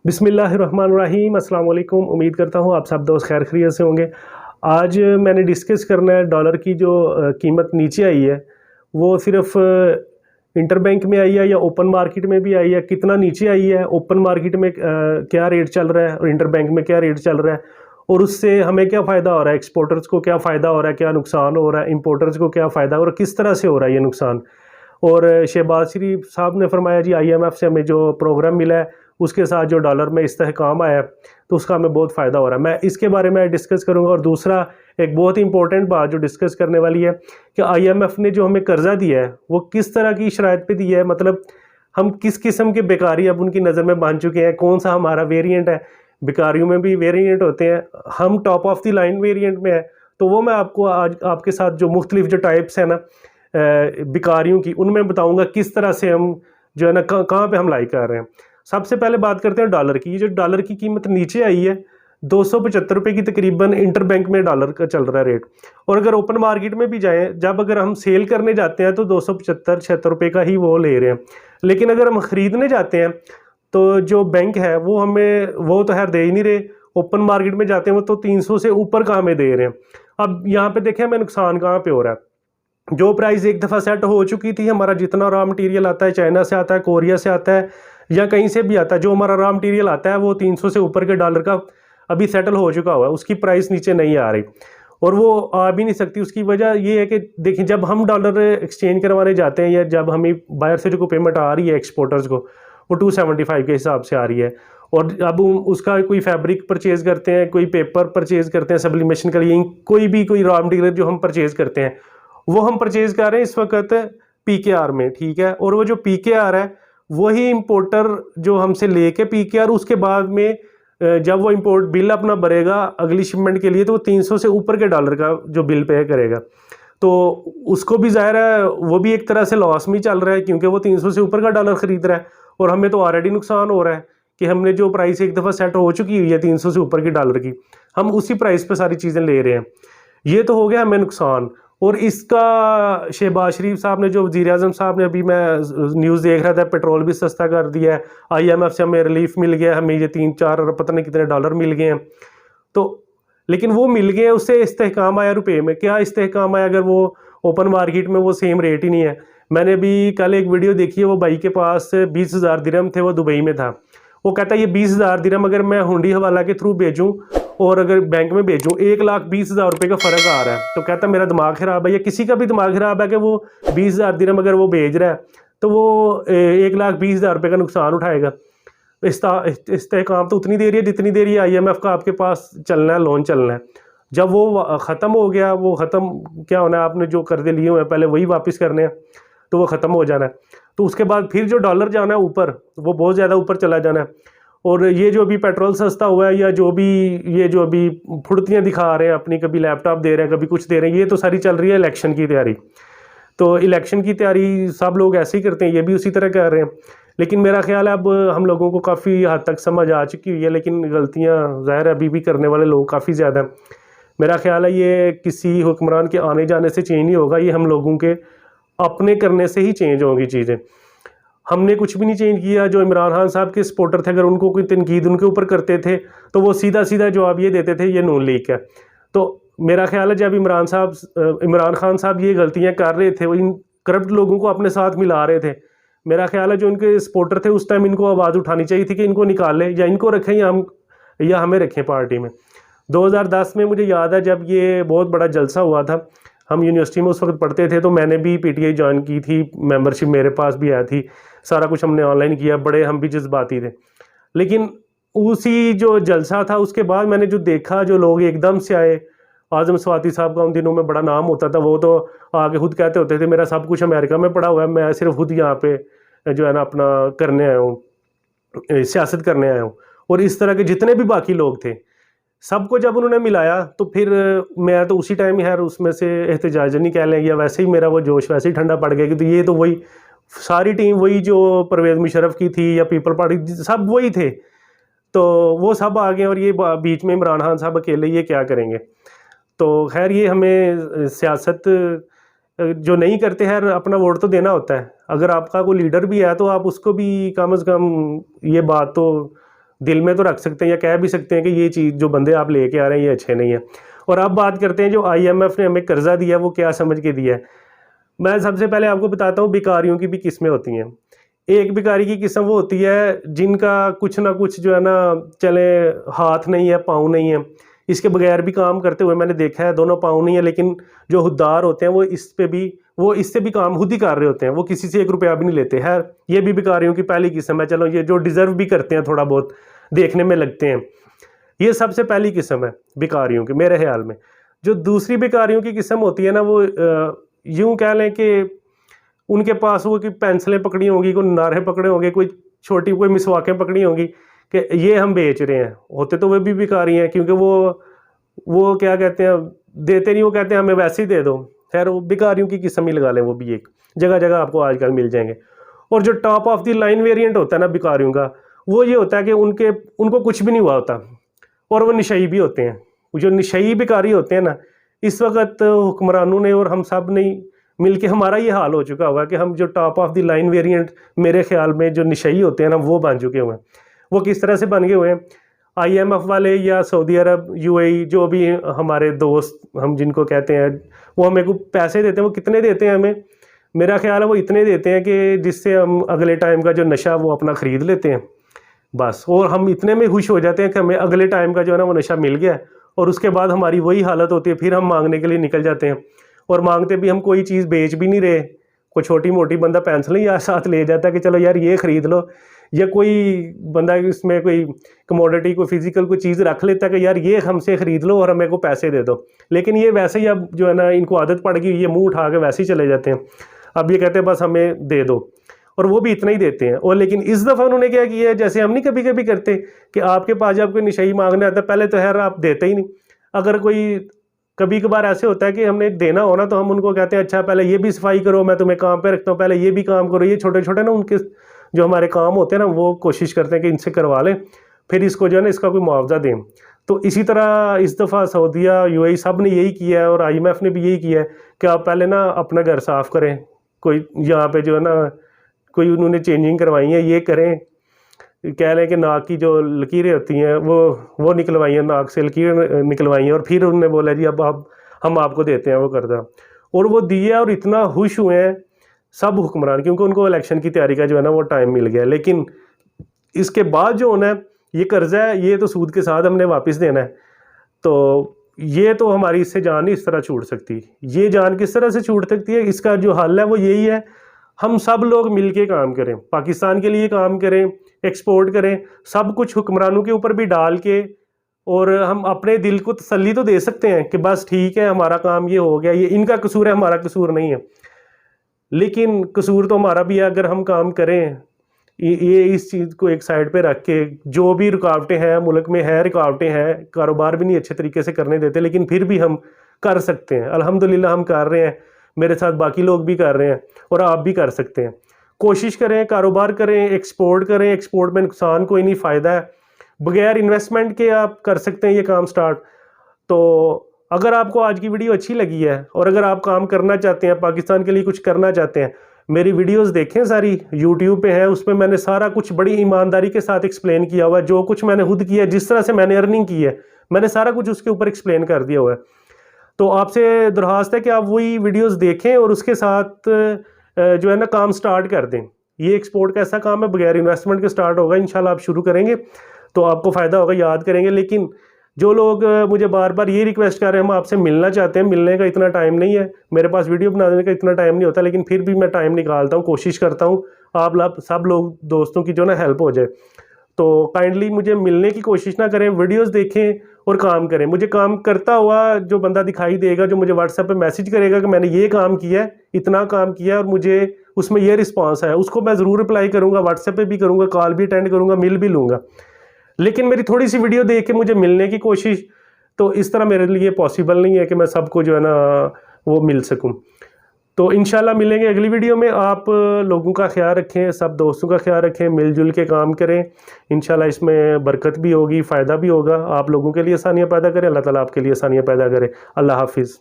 بسم اللہ الرحمن الرحیم۔ السلام علیکم۔ امید کرتا ہوں آپ سب دوست خیر خیریت سے ہوں گے۔ آج میں نے ڈسکس کرنا ہے ڈالر کی جو قیمت نیچے آئی ہے وہ صرف انٹر بینک میں آئی ہے یا اوپن مارکیٹ میں بھی آئی ہے، کتنا نیچے آئی ہے، اوپن مارکیٹ میں کیا ریٹ چل رہا ہے اور انٹر بینک میں کیا ریٹ چل رہا ہے، اور اس سے ہمیں کیا فائدہ ہو رہا ہے، ایکسپورٹرز کو کیا فائدہ ہو رہا ہے، کیا نقصان ہو رہا ہے، امپورٹرز کو کیا فائدہ ہو رہا ہے، کس طرح سے ہو رہا ہے یہ نقصان۔ اور شہباز شریف صاحب نے فرمایا جی آئی ایم ایف سے ہمیں جو پروگرام ملا ہے اس کے ساتھ جو ڈالر میں استحکام آیا ہے تو اس کا ہمیں بہت فائدہ ہو رہا ہے۔ میں اس کے بارے میں ڈسکس کروں گا۔ اور دوسرا ایک بہت امپورٹنٹ بات جو ڈسکس کرنے والی ہے کہ آئی ایم ایف نے جو ہمیں قرضہ دیا ہے وہ کس طرح کی شرائط پہ دیا ہے، مطلب ہم کس قسم کے بیکاری اب ان کی نظر میں بن چکے ہیں، کون سا ہمارا ویریئنٹ ہے۔ بیکاریوں میں بھی ویریئنٹ ہوتے ہیں، ہم top of the line variant میں ہیں، تو وہ میں آپ کو آج آپ کے ساتھ جو مختلف جو ٹائپس ہیں نا بیکاریوں کی، ان میں بتاؤں گا کس طرح سے ہم جو ہے نا کہاں پہ ہم لائی کر رہے ہیں۔ سب سے پہلے بات کرتے ہیں ڈالر کی۔ یہ جو ڈالر کی قیمت نیچے آئی ہے 275 روپے کی تقریباً انٹر بینک میں ڈالر کا چل رہا ہے ریٹ، اور اگر اوپن مارکیٹ میں بھی جائیں جب اگر ہم سیل کرنے جاتے ہیں تو 275-76 روپے کا ہی وہ لے رہے ہیں، لیکن اگر ہم خریدنے جاتے ہیں تو جو بینک ہے وہ ہمیں وہ تو خیر دے ہی نہیں رہے، اوپن مارکیٹ میں جاتے ہیں وہ تو 300 سے اوپر کا ہمیں دے رہے ہیں۔ اب یہاں پہ دیکھیں ہمیں نقصان کہاں پہ ہو رہا ہے۔ جو پرائز ایک دفعہ سیٹ ہو چکی تھی، ہمارا جتنا را مٹیریل آتا ہے چائنا سے آتا ہے، کوریا سے آتا ہے یا کہیں سے بھی آتا ہے، جو ہمارا را مٹیریل آتا ہے وہ 300 سے اوپر کے ڈالر کا ابھی سیٹل ہو چکا ہوا ہے، اس کی پرائس نیچے نہیں آ رہی اور وہ آ بھی نہیں سکتی۔ اس کی وجہ یہ ہے کہ دیکھیں جب ہم ڈالر ایکسچینج کروانے جاتے ہیں یا جب ہمیں باہر سے جو پیمنٹ آ رہی ہے ایکسپورٹرز کو وہ 275 کے حساب سے آ رہی ہے، اور اب اس کا کوئی فیبرک پرچیز کرتے ہیں، کوئی پیپر پرچیز کرتے ہیں سبلیمیشن کے لیے، کوئی را مٹیریل جو ہم پرچیز کرتے ہیں وہ ہم پرچیز کر رہے ہیں اس وقت پی کے آر میں، ٹھیک ہے، اور وہ جو پی کے آر ہے وہی امپورٹر جو ہم سے لے کے پی کے آر اس کے بعد میں جب وہ امپورٹ بل اپنا بھرے گا اگلی شپمنٹ کے لیے تو وہ 300 سے اوپر کے ڈالر کا جو بل پے کرے گا، تو اس کو بھی ظاہر ہے وہ بھی ایک طرح سے لاس میں چل رہا ہے کیونکہ وہ 300 سے اوپر کا ڈالر خرید رہا ہے، اور ہمیں تو آلریڈی نقصان ہو رہا ہے کہ ہم نے جو پرائس ایک دفعہ سیٹ ہو چکی ہوئی ہے 300 سے اوپر کی ڈالر کی، ہم اسی پرائس پہ ساری چیزیں لے رہے ہیں۔ یہ تو ہو گیا ہمیں نقصان۔ اور اس کا شہباز شریف صاحب نے جو وزیر اعظم صاحب نے ابھی میں نیوز دیکھ رہا تھا پیٹرول بھی سستا کر دیا ہے، آئی ایم ایف سے ہمیں ریلیف مل گیا، ہمیں یہ 3-4 ارب پتہ نہیں کتنے ڈالر مل گئے ہیں، تو لیکن وہ مل گئے اس سے استحکام آیا روپے میں، کیا استحکام آیا اگر وہ اوپن مارکیٹ میں وہ سیم ریٹ ہی نہیں ہے۔ میں نے ابھی کل ایک ویڈیو دیکھی ہے، وہ بھائی کے پاس 20,000 درہم تھے، وہ دبئی میں تھا، وہ کہتا ہے یہ 20,000 درہم اگر میں ہنڈی حوالہ کے تھرو بھیجوں اور اگر بینک میں بھیجوں 1,20,000 روپے کا فرق آ رہا ہے، تو کہتا ہے میرا دماغ خراب ہے، یا کسی کا بھی دماغ خراب ہے کہ وہ 20,000 درہم اگر وہ بھیج رہا ہے تو وہ 1,20,000 روپے کا نقصان اٹھائے گا۔ استحکام تو اتنی دیر ہے جتنی دیر یہ آئی ایم ایف کا آپ کے پاس چلنا ہے، لون چلنا ہے، جب وہ ختم ہو گیا، وہ ختم کیا ہونا ہے، آپ نے جو قرضے لیے ہوئے ہیں پہلے وہی واپس کرنے ہیں تو وہ ختم ہو جانا ہے، تو اس کے بعد پھر جو ڈالر جانا ہے اوپر وہ بہت زیادہ اوپر چلا جانا ہے۔ اور یہ جو ابھی پیٹرول سستا ہوا ہے یا جو بھی یہ جو ابھی پھڑتیاں دکھا رہے ہیں اپنی، کبھی لیپ ٹاپ دے رہے ہیں کبھی کچھ دے رہے ہیں، یہ تو ساری چل رہی ہے الیکشن کی تیاری۔ تو الیکشن کی تیاری سب لوگ ایسے ہی کرتے ہیں، یہ بھی اسی طرح کر رہے ہیں، لیکن میرا خیال ہے اب ہم لوگوں کو کافی حد تک سمجھ آ چکی ہوئی ہے، لیکن غلطیاں ظاہر ہے ابھی بھی کرنے والے لوگ کافی زیادہ ہیں۔ میرا خیال ہے یہ کسی حکمران کے آنے جانے سے چینج نہیں ہوگا، یہ ہم لوگوں کے اپنے کرنے سے ہی چینج ہوں گی چیزیں۔ ہم نے کچھ بھی نہیں چینج کیا، جو عمران خان صاحب کے سپورٹر تھے اگر ان کو کوئی تنقید ان کے اوپر کرتے تھے تو وہ سیدھا سیدھا جواب یہ دیتے تھے یہ نون لیگ ہے۔ تو میرا خیال ہے جب عمران خان صاحب یہ غلطیاں کر رہے تھے، وہ ان کرپٹ لوگوں کو اپنے ساتھ ملا رہے تھے، میرا خیال ہے جو ان کے سپورٹر تھے اس ٹائم ان کو آواز اٹھانی چاہیے تھی کہ ان کو نکال لیں، یا ان کو رکھیں یا ہمیں رکھیں پارٹی میں۔ 2010 میں مجھے یاد ہے جب یہ بہت بڑا جلسہ ہوا تھا، ہم یونیورسٹی میں اس وقت پڑھتے تھے، تو میں نے بھی پی ٹی آئی جوائن کی تھی، ممبرشپ میرے پاس بھی آئی تھی، سارا کچھ ہم نے آن لائن کیا، بڑے ہم بھی جذباتی تھے، لیکن اسی جو جلسہ تھا اس کے بعد میں نے جو دیکھا جو لوگ ایک دم سے آئے، اعظم سواتی صاحب کا ان دنوں میں بڑا نام ہوتا تھا، وہ تو آگے خود کہتے ہوتے تھے میرا سب کچھ امریکہ میں پڑا ہوا ہے، میں صرف خود یہاں پہ جو ہے نا اپنا کرنے آیا ہوں، سیاست کرنے آیا ہوں۔ اور اس طرح کے جتنے بھی باقی لوگ تھے سب کو جب انہوں نے ملایا تو پھر میں تو اسی ٹائم خیر اس میں سے احتجاج نہیں کہہ لیں گے، ویسے ہی میرا وہ جوش ویسے ہی ٹھنڈا پڑ گیا کہ تو یہ تو وہی ساری ٹیم وہی جو پرویز مشرف کی تھی یا پیپل پارٹی سب وہی تھے، تو وہ سب آ گئے اور یہ بیچ میں عمران خان صاحب اکیلے یہ کیا کریں گے۔ تو خیر یہ ہمیں سیاست جو نہیں کرتے خیر اپنا ووٹ تو دینا ہوتا ہے، اگر آپ کا کوئی لیڈر بھی ہے تو آپ اس کو بھی کم از کم یہ بات تو دل میں تو رکھ سکتے ہیں یا کہہ بھی سکتے ہیں کہ یہ چیز جو بندے آپ لے کے آ رہے ہیں یہ اچھے نہیں ہیں. اور اب بات کرتے ہیں جو IMF نے ہمیں قرضہ دیا وہ کیا سمجھ کے دیا ہے. میں سب سے پہلے آپ کو بتاتا ہوں بیکاریوں کی بھی قسمیں ہوتی ہیں. ایک بیکاری کی قسم وہ ہوتی ہے جن کا کچھ نہ کچھ جو ہے نا چلے ہاتھ نہیں ہے پاؤں نہیں ہے, اس کے بغیر بھی کام کرتے ہوئے میں نے دیکھا ہے. دونوں پاؤں نہیں ہے لیکن جو حدار ہوتے ہیں وہ اس سے بھی کام خود ہی کر رہے ہوتے ہیں, وہ کسی سے 1 روپیہ بھی نہیں لیتے. ہے یہ بھی بیکاریوں کی پہلی قسم ہے. چلو یہ جو ڈیزرو بھی کرتے ہیں تھوڑا بہت دیکھنے میں لگتے ہیں, یہ سب سے پہلی قسم ہے بیکاریوں کی میرے خیال میں. جو دوسری بیکاریوں کی قسم ہوتی ہے نا وہ یوں کہہ لیں کہ ان کے پاس وہ کوئی پینسلیں پکڑی ہوں گی, کوئی نعرے پکڑے ہوں گے, کوئی چھوٹی کوئی مسواکیں پکڑی ہوں گی کہ یہ ہم بیچ رہے ہیں. ہوتے تو وہ بھی بیکاری ہیں کیونکہ وہ کیا کہتے ہیں دیتے نہیں, وہ کہتے ہیں ہمیں ویسے ہی دے دو. خیر وہ بیکاریوں کی قسم ہی لگا لیں, وہ بھی ایک جگہ جگہ آپ کو آج کل مل جائیں گے. اور جو top of the line variant ہوتا ہے نا بیکاریوں کا, وہ یہ ہوتا ہے کہ ان کو کچھ بھی نہیں ہوا ہوتا اور وہ نشئی بھی ہوتے ہیں. جو نشئی بیکاری ہوتے ہیں نا, اس وقت حکمرانوں نے اور ہم سب نے مل کے ہمارا یہ حال ہو چکا ہوا کہ ہم جو top of the line variant میرے خیال میں جو نشئی ہوتے ہیں نا وہ بن چکے ہوئے ہیں. وہ کس طرح سے بن گئے ہوئے ہیں, IMF والے یا سعودی عرب UAE جو بھی ہمارے دوست ہم جن کو کہتے ہیں, وہ ہمیں کو پیسے دیتے ہیں. وہ کتنے دیتے ہیں ہمیں؟ میرا خیال ہے وہ اتنے دیتے ہیں کہ جس سے ہم اگلے ٹائم کا جو نشہ وہ اپنا خرید لیتے ہیں بس. اور ہم اتنے میں خوش ہو جاتے ہیں کہ ہمیں اگلے ٹائم کا جو ہے نا وہ نشہ مل گیا ہے, اور اس کے بعد ہماری وہی حالت ہوتی ہے, پھر ہم مانگنے کے لیے نکل جاتے ہیں. اور مانگتے بھی ہم کوئی چیز بیچ بھی نہیں رہے, کوئی چھوٹی موٹی بندہ پینسلیں یا ساتھ لے جاتا ہے کہ چلو یار یہ خرید لو, یا کوئی بندہ اس میں کوئی کموڈٹی کوئی فزیکل کوئی چیز رکھ لیتا ہے کہ یار یہ ہم سے خرید لو اور ہمیں کو پیسے دے دو. لیکن یہ ویسے ہی اب جو ہے نا ان کو عادت پڑ گئی, یہ منہ اٹھا کے ویسے ہی چلے جاتے ہیں. اب یہ کہتے ہیں بس ہمیں دے دو, اور وہ بھی اتنا ہی دیتے ہیں. اور لیکن اس دفعہ انہوں نے کیا کیا ہے, جیسے ہم نہیں کبھی کبھی کرتے کہ آپ کے پاس جب کوئی نشئی مانگنے آتا ہے پہلے تو خیر آپ دیتے ہی نہیں. اگر کوئی کبھی کبھار ایسے ہوتا ہے کہ ہم نے دینا ہونا تو ہم ان کو کہتے ہیں اچھا پہلے یہ بھی صفائی کرو, میں تمہیں کام پہ رکھتا ہوں, پہلے یہ بھی کام کرو. یہ چھوٹے چھوٹے نا ان کے جو ہمارے کام ہوتے ہیں نا وہ کوشش کرتے ہیں کہ ان سے کروا لیں, پھر اس کو جو ہے نا اس کا کوئی معاوضہ دیں. تو اسی طرح اس دفعہ سعودیہ UAE سب نے یہی کیا ہے, اور IMF نے بھی یہی کیا ہے کہ آپ پہلے نا اپنا گھر صاف کریں. کوئی یہاں پہ جو ہے نا کوئی انہوں نے چینجنگ کروائی ہیں, یہ کریں, کہہ لیں کہ ناک کی جو لکیریں ہوتی ہیں وہ نکلوائی ہیں, ناک سے لکیریں نکلوائی ہیں, اور پھر انہوں نے بولا جی اب ہم آپ کو دیتے ہیں وہ کردہ. اور وہ دیے اور اتنا خوش ہوئے ہیں سب حکمران, کیونکہ ان کو الیکشن کی تیاری کا جو ہے نا وہ ٹائم مل گیا. لیکن اس کے بعد جو ہونا ہے یہ قرضہ ہے, یہ تو سود کے ساتھ ہم نے واپس دینا ہے. تو یہ تو ہماری اس سے جان نہیں اس طرح چھوٹ سکتی. یہ جان کس طرح سے چھوٹ سکتی ہے, اس کا جو حل ہے وہ یہی ہے, ہم سب لوگ مل کے کام کریں, پاکستان کے لیے کام کریں, ایکسپورٹ کریں, سب کچھ حکمرانوں کے اوپر بھی ڈال کے, اور ہم اپنے دل کو تسلی تو دے سکتے ہیں کہ بس ٹھیک ہے ہمارا کام یہ ہو گیا, یہ ان کا قصور ہے ہمارا قصور نہیں ہے. لیکن قصور تو ہمارا بھی ہے اگر ہم کام کریں. یہ اس چیز کو ایک سائڈ پہ رکھ کے جو بھی رکاوٹیں ہیں ملک میں ہیں, رکاوٹیں ہیں, کاروبار بھی نہیں اچھے طریقے سے کرنے دیتے, لیکن پھر بھی ہم کر سکتے ہیں. الحمدللہ ہم کر رہے ہیں, میرے ساتھ باقی لوگ بھی کر رہے ہیں, اور آپ بھی کر سکتے ہیں. کوشش کریں, کاروبار کریں, ایکسپورٹ کریں. ایکسپورٹ میں نقصان کوئی نہیں, فائدہ ہے. بغیر انویسٹمنٹ کے آپ کر سکتے ہیں یہ کام سٹارٹ. تو اگر آپ کو آج کی ویڈیو اچھی لگی ہے اور اگر آپ کام کرنا چاہتے ہیں, پاکستان کے لیے کچھ کرنا چاہتے ہیں, میری ویڈیوز دیکھیں, ساری یوٹیوب پہ ہیں, اس میں نے سارا کچھ بڑی ایمانداری کے ساتھ ایکسپلین کیا ہوا ہے. جو کچھ میں نے خود کیا ہے, جس طرح سے میں نے ارننگ کی ہے, میں نے سارا کچھ اس کے اوپر ایکسپلین کر دیا ہوا ہے. تو آپ سے درخواست ہے کہ آپ وہی ویڈیوز دیکھیں اور اس کے ساتھ جو ہے نا کام سٹارٹ کر دیں. یہ ایکسپورٹ کا ایسا کام ہے بغیر انویسٹمنٹ کے سٹارٹ ہوگا. انشاءاللہ آپ شروع کریں گے تو آپ کو فائدہ ہوگا, یاد کریں گے. لیکن جو لوگ مجھے بار بار یہ ریکویسٹ کر رہے ہیں, ہم آپ سے ملنا چاہتے ہیں, ملنے کا اتنا ٹائم نہیں ہے میرے پاس, ویڈیو بنانے کا اتنا ٹائم نہیں ہوتا, لیکن پھر بھی میں ٹائم نکالتا ہوں, کوشش کرتا ہوں آپ سب لوگ دوستوں کی جو نا ہیلپ ہو جائے. تو کائنڈلی مجھے ملنے کی کوشش نہ کریں, ویڈیوز دیکھیں اور کام کریں. مجھے کام کرتا ہوا جو بندہ دکھائی دے گا, جو مجھے واٹس ایپ پہ میسیج کرے گا کہ میں نے یہ کام کیا ہے, اتنا کام کیا ہے اور مجھے اس میں یہ رسپانس ہے, اس کو میں ضرور رپلائی کروں گا, واٹس ایپ پہ بھی کروں گا, کال بھی اٹینڈ کروں گا, مل بھی لوں گا. لیکن میری تھوڑی سی ویڈیو دیکھ کے مجھے ملنے کی کوشش, تو اس طرح میرے لیے پاسبل نہیں ہے کہ میں سب کو جو ہے نا وہ مل سکوں. تو انشاءاللہ ملیں گے اگلی ویڈیو میں. آپ لوگوں کا خیال رکھیں, سب دوستوں کا خیال رکھیں, مل جل کے کام کریں. انشاءاللہ اس میں برکت بھی ہوگی, فائدہ بھی ہوگا. آپ لوگوں کے لیے آسانیاں پیدا کریں, اللہ تعالیٰ آپ کے لیے آسانیاں پیدا کرے. اللہ حافظ.